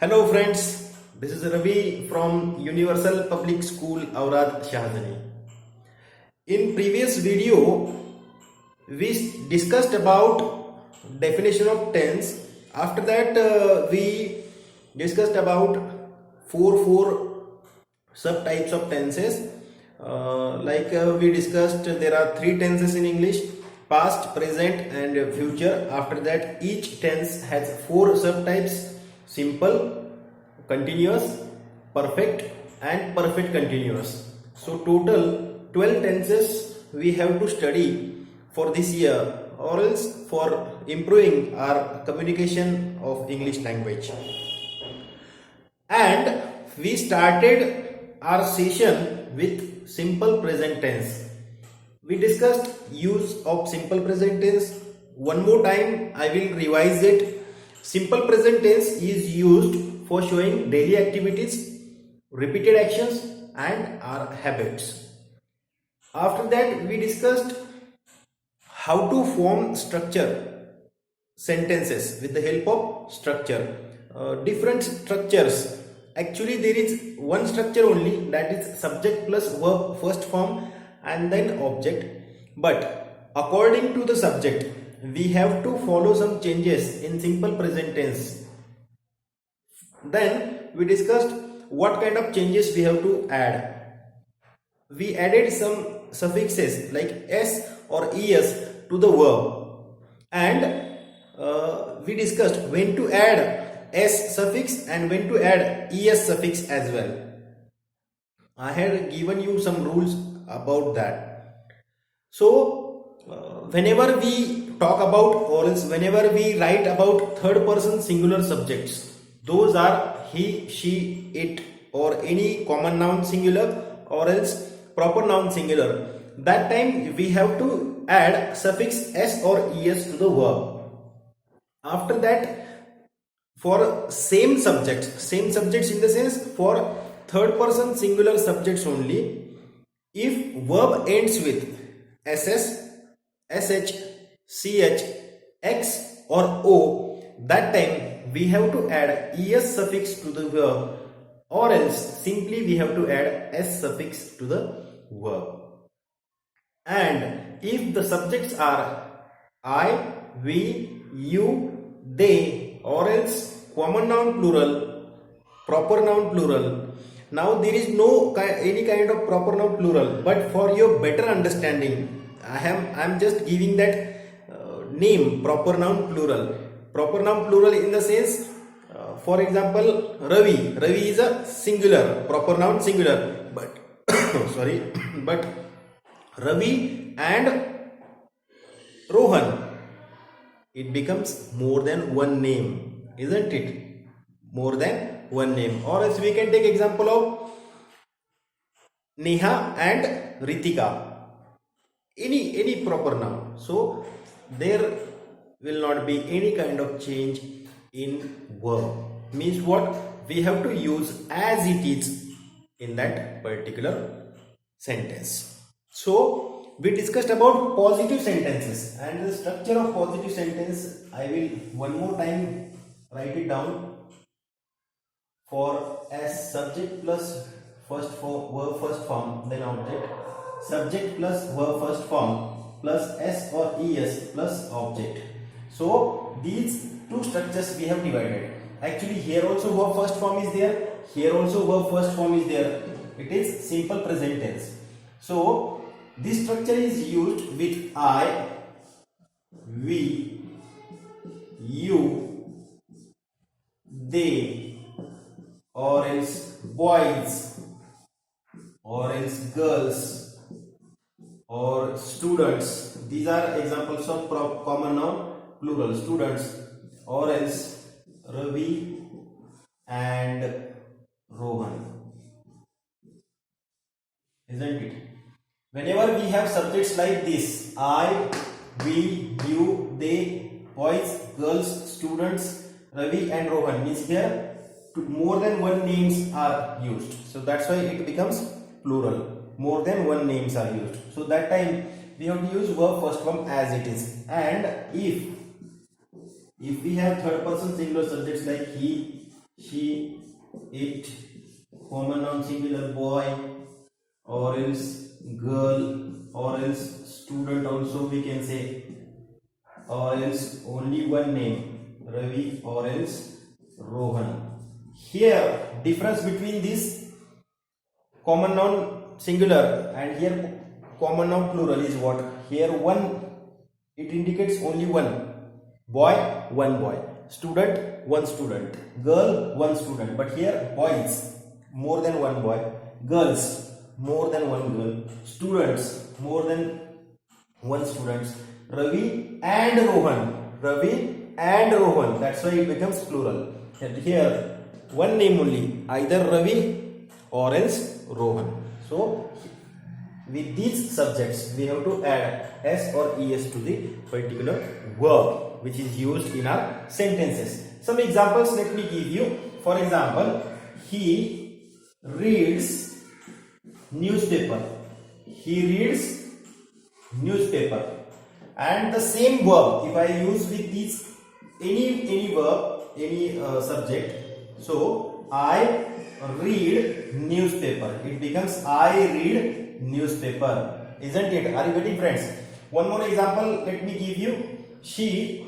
Hello friends, this is Ravi from Universal Public School Aurad Shahjani. In previous video, we discussed about definition of tense. After that, we discussed about four subtypes of tenses. We discussed, there are three tenses in English: past, present, and future. After that, each tense has four subtypes: simple, continuous, perfect, and perfect continuous. So total 12 tenses we have to study for this year, or else for improving our communication of English language. And we started our session with simple present tense. We discussed use of simple present tense. One more time I will revise it. Simple present tense is used for showing daily activities, repeated actions, and our habits. After that, we discussed how to form structure sentences with the help of structure. Different structures. Actually, there is one structure only, that is subject plus verb first form and then object. But according to the subject, we have to follow some changes in simple present tense. Then we discussed what kind of changes we have to add. We added some suffixes like s or es to the verb, and we discussed when to add s suffix and when to add es suffix as well. I had given you some rules about that. So whenever we talk about, or else whenever we write about third person singular subjects, those are he, she, it, or any common noun singular or else proper noun singular. That time we have to add suffix s or es to the verb. After that, for same subjects in the sense for third person singular subjects only, if verb ends with ss, sh, ch, x or o, that time we have to add es suffix to the verb, or else simply we have to add s suffix to the verb. And if the subjects are I, we, you, they, or else common noun plural, proper noun plural. Now there is no any kind of proper noun plural, but for your better understanding, I am just giving that name proper noun plural. Proper noun plural in the sense, for example, Ravi. Ravi is a singular, proper noun singular, but sorry, but Ravi and Rohan, it becomes more than one name, isn't it? More than one name. Or else we can take example of Neha and Ritika. Any proper noun. So there will not be any kind of change in verb. Means what? We have to use as it is in that particular sentence. So we discussed about positive sentences, and the structure of positive sentence I will one more time write it down. For as subject plus verb first form, then object, subject plus verb first form plus s or es plus object. So these two structures we have divided. Actually here also verb first form is there, here also verb first form is there. It is simple present tense. So this structure is used with I, we, you, they, or else boys, or else girls, or students. These are examples of common noun plural, students, or else Ravi and Rohan, isn't it? Whenever we have subjects like this, I, we, you, they, boys, girls, students, Ravi and Rohan, means here more than one names are used. So that's why it becomes plural. More than one names are used. So that time we have to use verb first form as it is. And if we have third person singular subjects like he, she, it, common noun singular boy, or else girl, or else student also we can say, or else only one name Ravi, or else Rohan. Here difference between this common noun singular and here common noun plural is what? Here one, it indicates only one. Boy, one boy. Student, one student. Girl, one student. But here boys, more than one boy. Girls, more than one girl. Students, more than one students. Ravi and Rohan. Ravi and Rohan. That's why it becomes plural. And here one name only, either Ravi or else Rohan. So with these subjects we have to add s or es to the particular verb which is used in our sentences. Some examples let me give you. For example, he reads newspaper. He reads newspaper. And the same verb if I use with these any verb, any subject, so I read newspaper, it becomes I read newspaper, isn't it? Are you getting, friends? One more example let me give you. She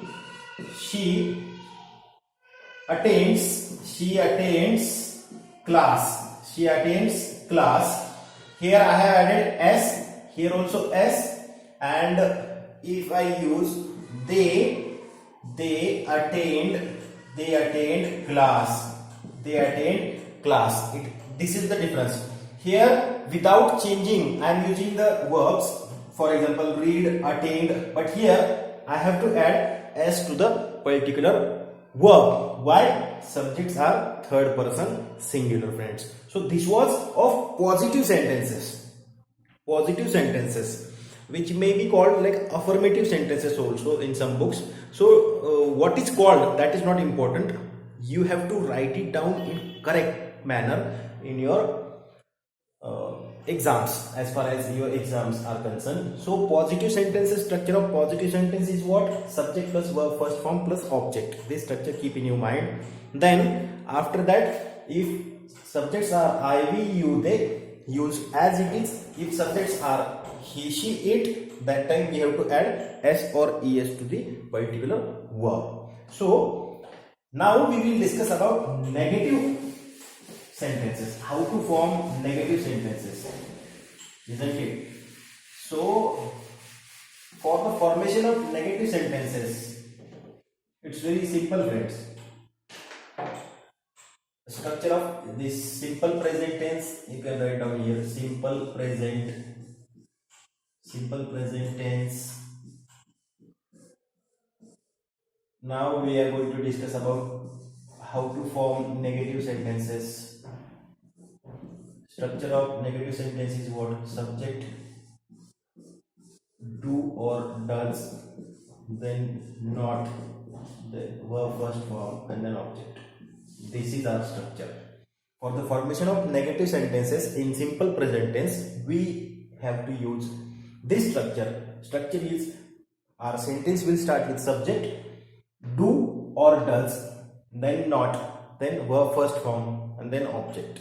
attends class. She attends class. Here I have added s, here also s, and if I use they attend class. They attend class. This is the difference. Here without changing I am using the verbs, for example read, attend, but here I have to add s to the particular verb. Why? Subjects are third person singular, friends. So this was of positive sentences. Positive sentences, which may be called like affirmative sentences also in some books. So what is called, that is not important. You have to write it down in correct manner in your exams, as far as your exams are concerned. So positive sentences, structure of positive sentence is what? Subject plus verb first form plus object. This structure keep in your mind. Then after that, if subjects are I, we, you, they, use as it is. If subjects are he, she, it, that time we have to add s or es to the particular verb. So now we will discuss about negative sentences, how to form negative sentences, isn't it? So for the formation of negative sentences, it's very simple, friends. The structure of this simple present tense, you can write down here, simple present tense. Now we are going to discuss about how to form negative sentences. Structure of negative sentence is what? Subject, do or does, then not, the verb first form, and then object. This is our structure. For the formation of negative sentences in simple present tense, we have to use this structure. Structure is, our sentence will start with subject, do or does, then not, then verb first form, and then object.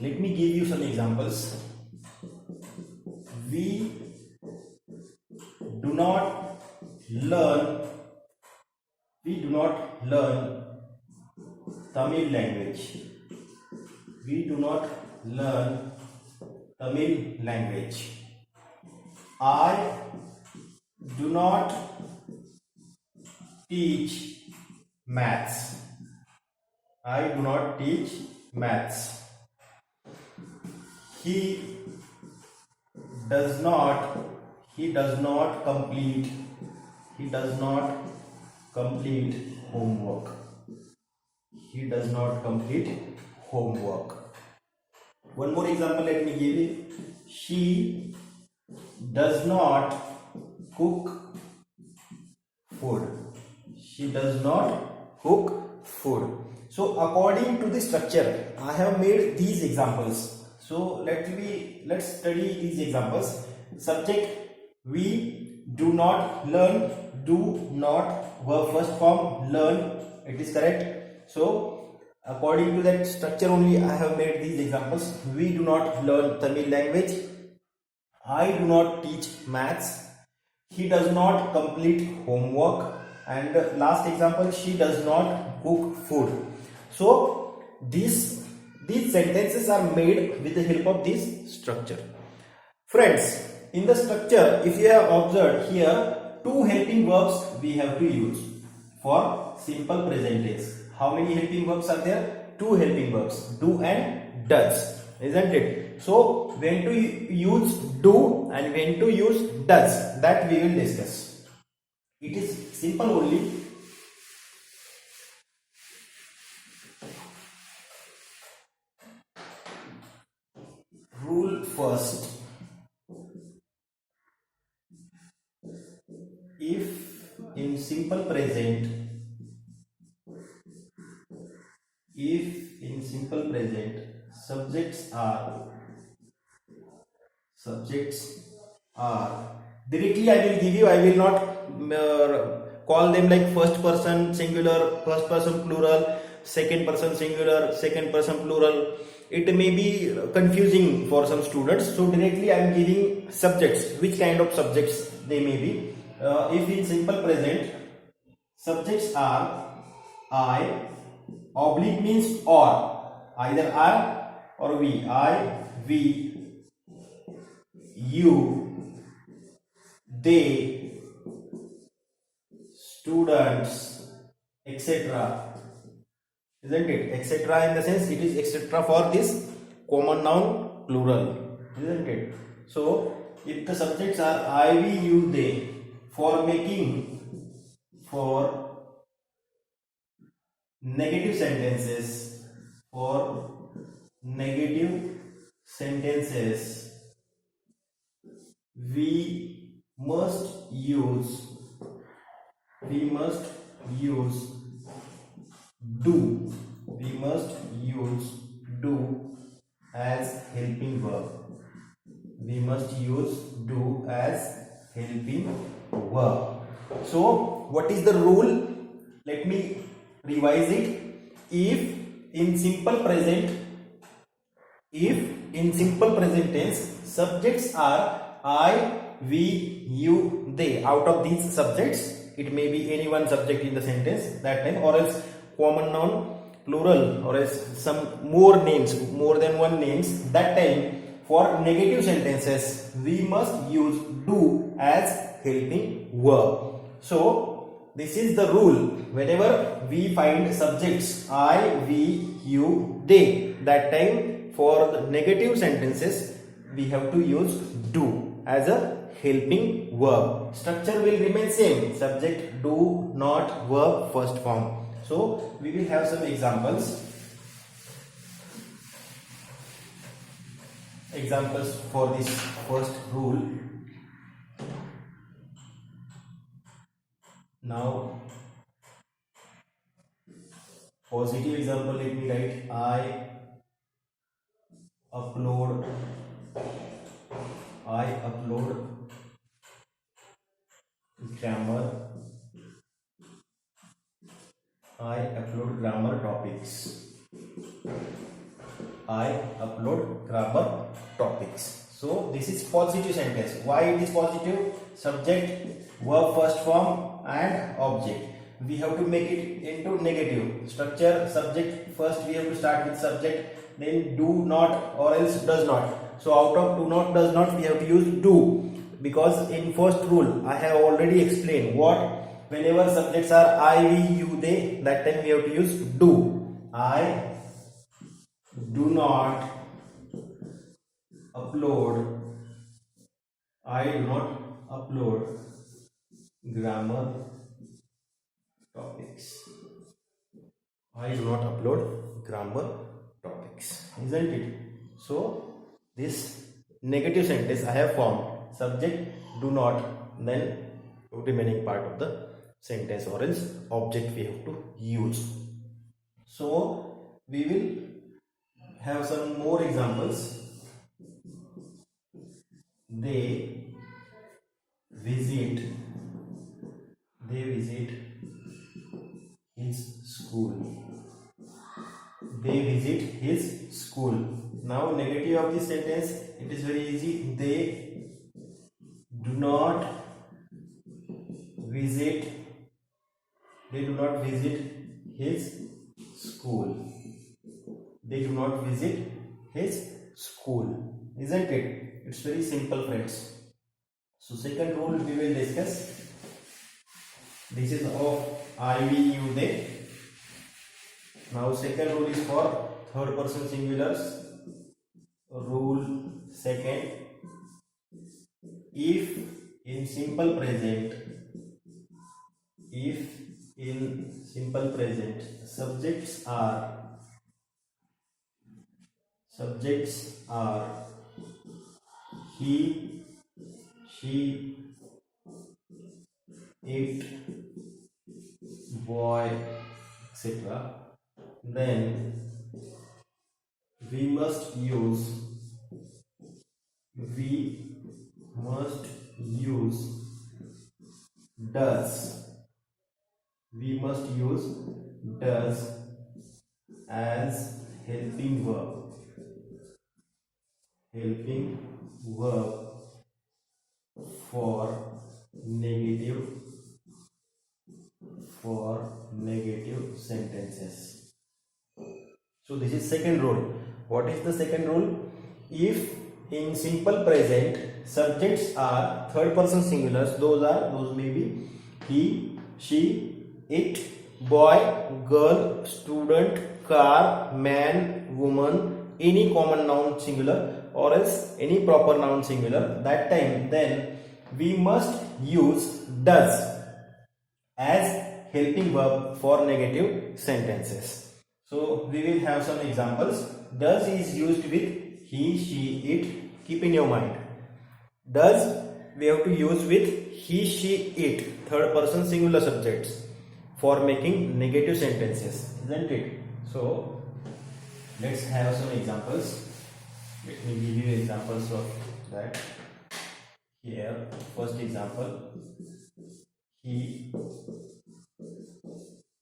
Let me give you some examples. We do not learn Tamil language. We do not learn Tamil language. I do not teach maths. I do not teach maths. He does not complete homework. He does not complete homework. One more example let me give you. She does not cook food. She does not cook food. So according to the structure, I have made these examples. So let's study these examples. Subject, we do not learn, do not, verb first form, learn, it is correct. So According to that structure only I have made these examples. We do not learn Tamil language. I do not teach maths. He does not complete homework. And last example, she does not cook food. So these sentences are made with the help of this structure. Friends, in the structure, if you have observed here, two helping verbs we have to use for simple present tense. How many helping verbs are there? Two helping verbs, do and does, isn't it? So when to use do and when to use does, that we will discuss. It is simple only. Rule first. If in simple present, if in simple present subjects are directly I will give you, I will not call them like first person singular, first person plural, second person singular, second person plural. It may be confusing for some students, so directly I am giving subjects, which kind of subjects they may be. If in simple present subjects are I, oblique means or, either I or we, I, we, you, they, students, etc. Isn't it? Etc. in the sense it is etc. for this common noun plural, isn't it? So if the subjects are I, we, you, they, for negative sentences, for negative sentences, we must use do. We must use do as helping verb. We must use do as helping verb. So what is the rule? Let me revise it. If in simple present tense subjects are I, we, you, they, out of these subjects it may be any one subject in the sentence that time, or else common noun plural, or else some more names, more than one names, that time for negative sentences we must use do as helping verb. So this is the rule. Whenever we find subjects I, we, you, they, that time for the negative sentences we have to use do as a helping verb. Structure will remain same, subject, do, not, verb, first form. So we will have some examples for this first rule. Now positive example, let me write I upload grammar topics. I upload grammar topics. So this is positive sentence. Why it is positive? Subject, verb first form and object. We have to make it into negative. Structure, subject, first we have to start with subject, then do not or else does not. So out of do not, does not, we have to use do. Because in first rule I have already explained what, whenever subjects are I, we, you, they, that time we have to use do. I do not upload grammar topics. I do not upload grammar topics, isn't it? So this negative sentence I have formed, subject, do not, then remaining part of the sentence or else object we have to use. So we will have some more examples. They visit his school. they visit his school. Now negative of this sentence, it is very easy. They do not visit his school. They do not visit his school, isn't it? It's very simple, friends. So second rule we will discuss. This is of I, we, you, they. Now second rule is for third person singulars. Rule second: if in simple present subjects are he, she, it, boy, etc., then we must use does. We must use does as helping verb for negative sentences. So this is second rule. What is the second rule? If in simple present subjects are third person singulars, those may be he, she, it, boy, girl, student, car, man, woman, any common noun singular or else any proper noun singular, that time then we must use does as helping verb for negative sentences. So we will have some examples. Does is used with he, she, it. Keep in your mind. Does we have to use with he, she, it, third person singular subjects for making negative sentences, isn't it? So let's have some examples. Let me give you examples of that. Here, first example: he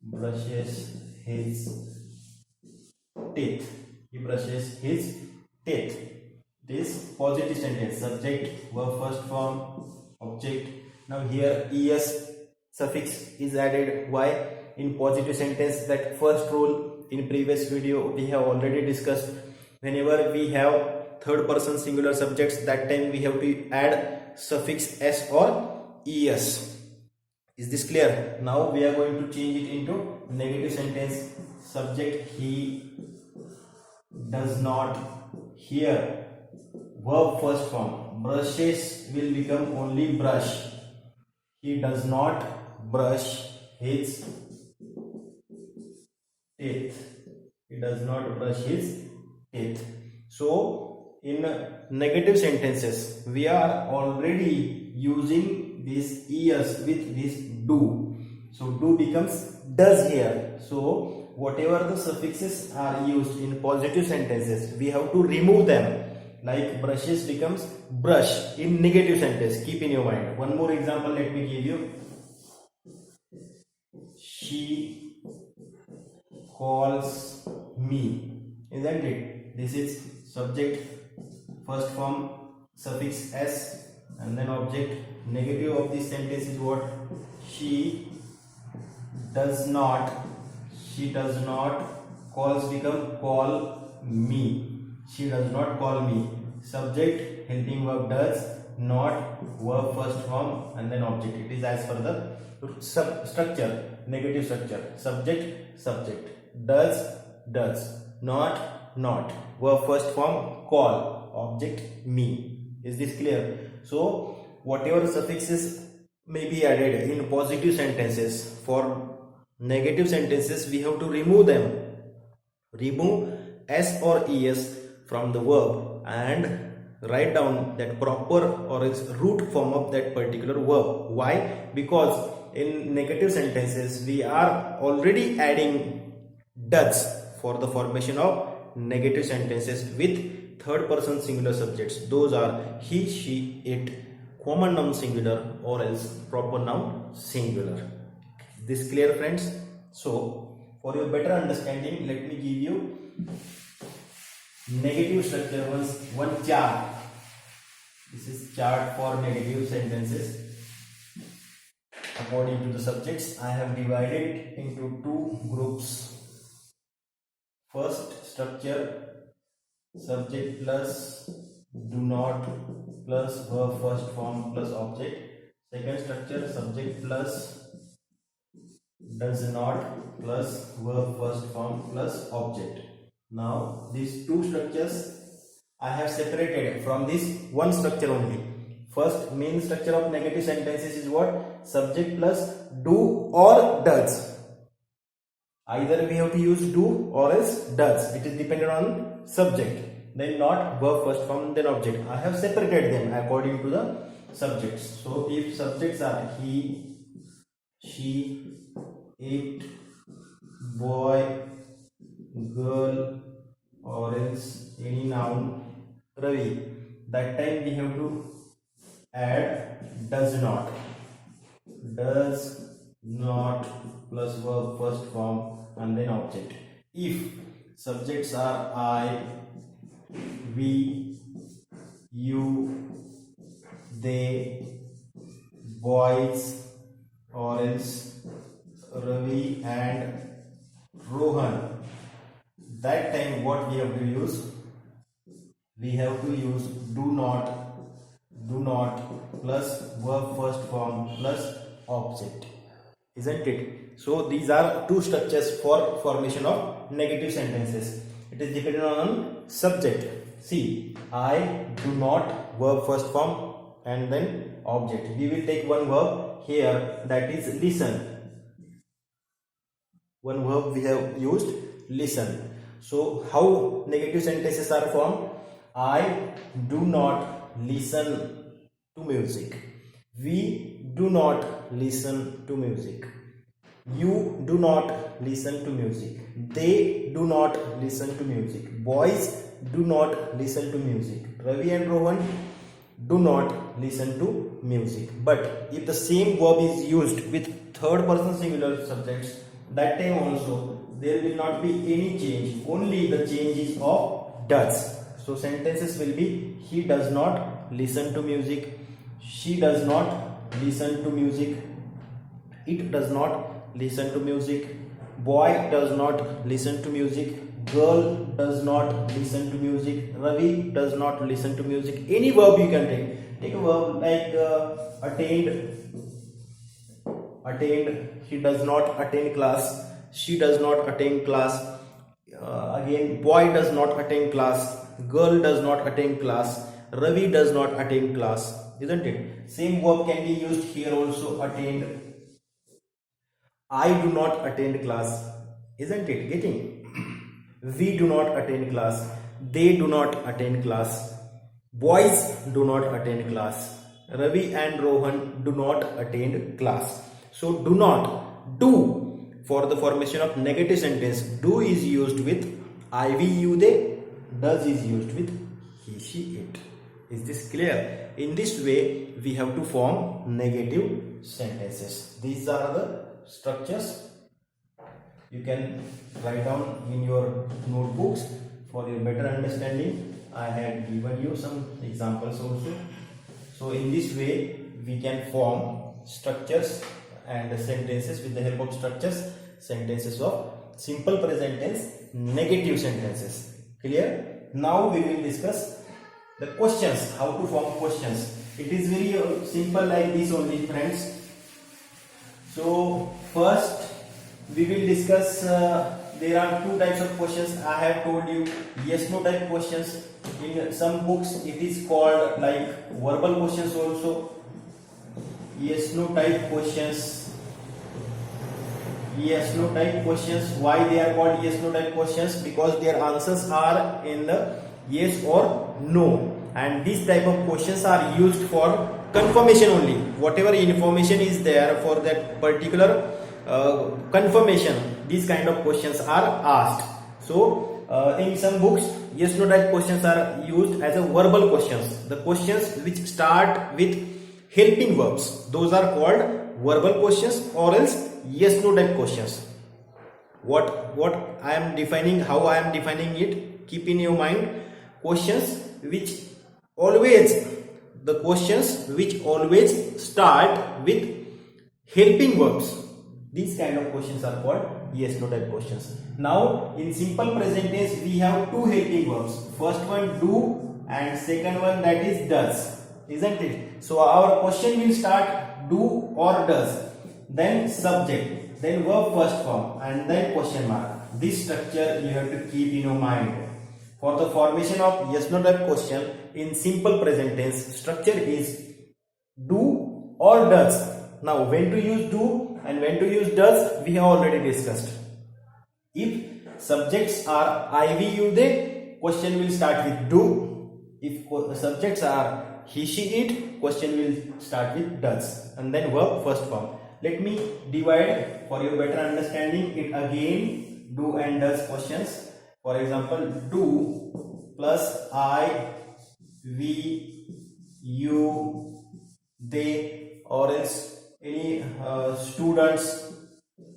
brushes his teeth. He brushes his teeth. This positive sentence, subject, verb first form, object. Now here es suffix is added. Why? In positive sentence, that first rule in previous video we have already discussed. Whenever we have third person singular subjects, that time we have to add suffix s or es. Is this clear? Now we are going to change it into negative sentence. Subject he does not. Here verb first form, brushes will become only brush. He does not brush his teeth. He does not brush his teeth. So in negative sentences we are already using this es with this do. So do becomes does here. So whatever the suffixes are used in positive sentences, we have to remove them. Like brushes becomes brush in negative sentence. Keep in your mind. One more example let me give you. She calls me, isn't it? This is subject first form, suffix s, and then object. Negative of this sentence is what? She does not. Calls become call me. She does not call me. Subject helping verb does, not verb first form, and then object. It is as per the structure, negative structure. Subject, does, not, verb first form, call, object, me. Is this clear? So whatever suffixes may be added in positive sentences, for negative sentences we have to remove them. Remove s or es from the verb and write down that proper or its root form of that particular verb. Why? Because in negative sentences we are already adding does for the formation of negative sentences with third person singular subjects. Those are he, she, it, common noun singular or else proper noun singular. This clear, friends? So For your better understanding, let me give you negative structure, one chart. This is chart for negative sentences. According to the subjects, I have divided it into two groups. First structure, subject plus do not plus verb first form plus object. Second structure, subject plus does not plus verb first form plus object. Now these two structures I have separated from this one structure only. First main structure of negative sentences is what? Subject plus do or does. Either we have to use do or else does. It is dependent on subject. Then not verb first form, then object. I have separated them according to the subjects. So if subjects are he, she, it, boy, girl, or else any noun, Ravi, that time we have to add does not. Does not plus verb first form and then object. If subjects are I, we, you, they, boys, or else Ravi and Rohan, that time what we have to use? We have to use do not plus verb first form plus object, isn't it? So these are two structures for formation of negative sentences. It is dependent on subject. See, I do not verb first form and then object. We will take one verb here, that is listen. One verb we have used, listen. So how negative sentences are formed? I do not listen to music. We do not listen to music. You do not listen to music. They do not listen to music. Boys do not listen to music. Ravi and Rohan do not listen to music. But if the same verb is used with third person singular subjects, that time also there will not be any change. Only the change is of does. So sentences will be he does not listen to music. She does not listen to music. It does not listen to music. Boy does not listen to music. Girl does not listen to music. Ravi does not listen to music. Any verb you can take. Take a verb like attained. He does not attend class. She does not attend class. Again, boy does not attend class. Girl does not attend class. Ravi does not attend class. Isn't it? Same verb can be used here also, attend. I do not attend class. Isn't it? Getting? We do not attend class. They do not attend class. Boys do not attend class. Ravi and Rohan do not attend class. So do not, do, for the formation of negative sentence, do is used with I, we, you, they. Does is used with he, she, it. Is this clear? In this way we have to form negative sentences. These are the structures. You can write down in your notebooks for your better understanding. I had given you some examples also. So in this way we can form structures and sentences with the help of structures, sentences of simple present tense, negative sentences. Clear? Now we will discuss the questions, how to form questions. It is very simple like this only, friends. So first we will discuss, there are two types of questions. I have told you yes no type questions. In some books it is called like verbal questions also. Yes no type questions. Yes no type questions. Why they are called yes no type questions? Because their answers are in the yes or no, and these type of questions are used for confirmation only. Whatever information is there for that particular confirmation, these kind of questions are asked. So in some books yes no type questions are used as a verbal questions. The questions which start with helping verbs, those are called verbal questions or else yes no type questions. what I am defining, how I am defining it, keep in your mind. Questions which always, the questions which always start with helping verbs, these kind of questions are called yes no type questions. Now in simple present tense we have two helping verbs, first one do and second one that is does, isn't it? So our question will start do or does, then subject, then verb first form, and then question mark. This structure you have to keep in your mind. For the formation of yes no type question in simple present tense, structure is do or does. Now when to use do and when to use does we have already discussed. If subjects are I, we, you, they, question will start with do. If subjects are he, she, it, question will start with does, and then verb first form. Let me divide for your better understanding it again, do and does questions. For example, do plus I, we, you, they, or else any students,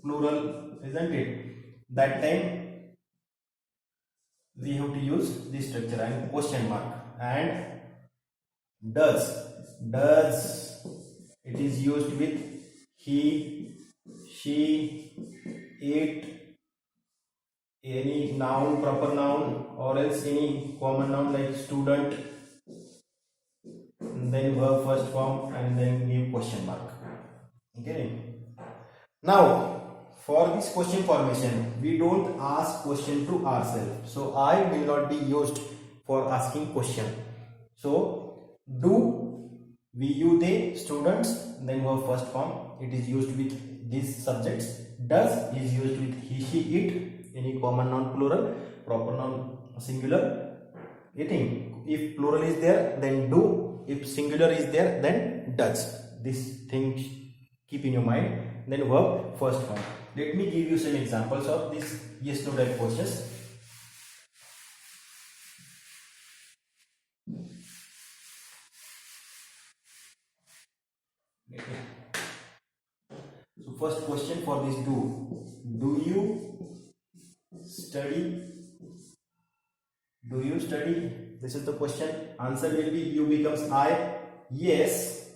plural, isn't it? That time we have to use this structure and question mark. And does it is used with he, she, it, any noun, proper noun, or else any common noun like student, and then verb first form, and then give question mark. Okay. Now for this question formation we don't ask question to ourselves, so I will not be used for asking question. So do, we, you, they, students, then verb first form, it is used with these subjects. Does is used with he, she, it, any common noun plural, proper noun singular, getting. If plural is there then do, if singular is there then does. This thing keep in your mind. Then verb first form. Let me give you some examples of these yes no type questions. So first question for this do you study? Do you study? This is the question. Answer will be you becomes I. Yes,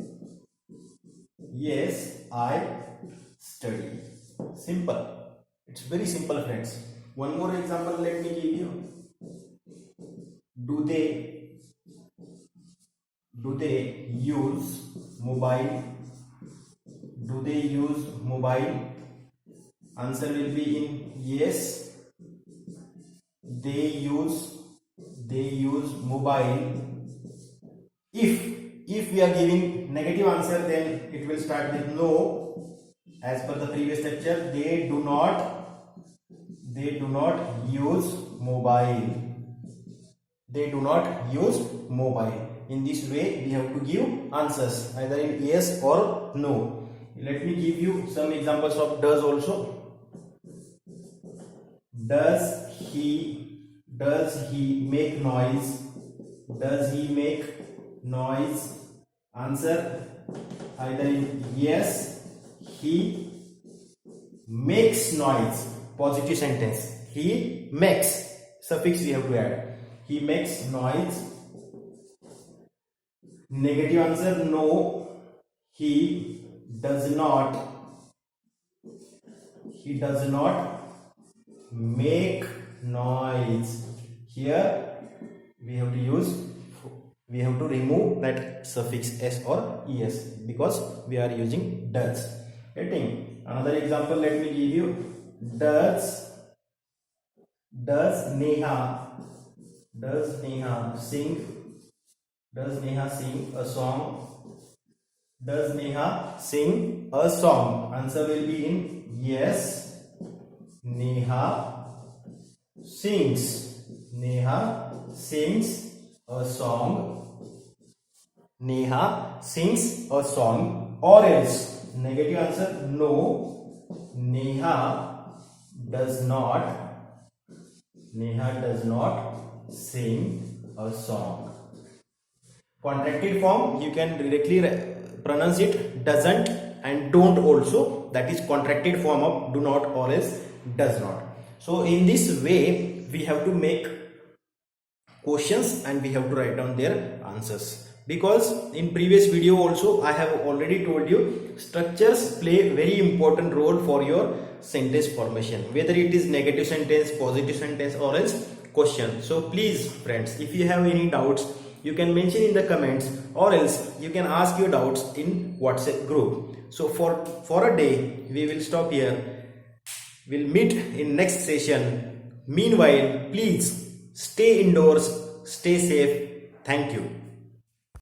I study. Simple. It's very simple, friends. One more example let me give you. Do they use mobile? Do they use mobile? Answer will be in yes, they use mobile. If we are giving negative answer then it will start with no. As per the previous lecture, they do not use mobile. They do not use mobile. In this way we have to give answers either in yes or no. Let me give you some examples of does also. Does he make noise? Does he make noise? Answer either in yes, he makes noise, positive sentence. He makes, suffix we have to add. He makes noise. Negative answer no, he does not make noise. Here we have to remove that suffix s or es because we are using does. Getting another example, let me give you. Does Neha sing a song? Does Neha sing a song? Answer will be in yes, Neha sings a song. Neha sings a song. Or else negative answer no, Neha does not sing a song. Contracted form you can directly pronounce it doesn't and don't also. That is contracted form of do not or else. does not. So in this way we have to make questions and we have to write down their answers, because in previous video also I have already told you structures play very important role for your sentence formation, whether it is negative sentence, positive sentence, or else question. So please friends, if you have any doubts you can mention in the comments, or else you can ask your doubts in WhatsApp group. So for a day we will stop here. We'll meet in next session. Meanwhile, please stay indoors, stay safe. Thank you.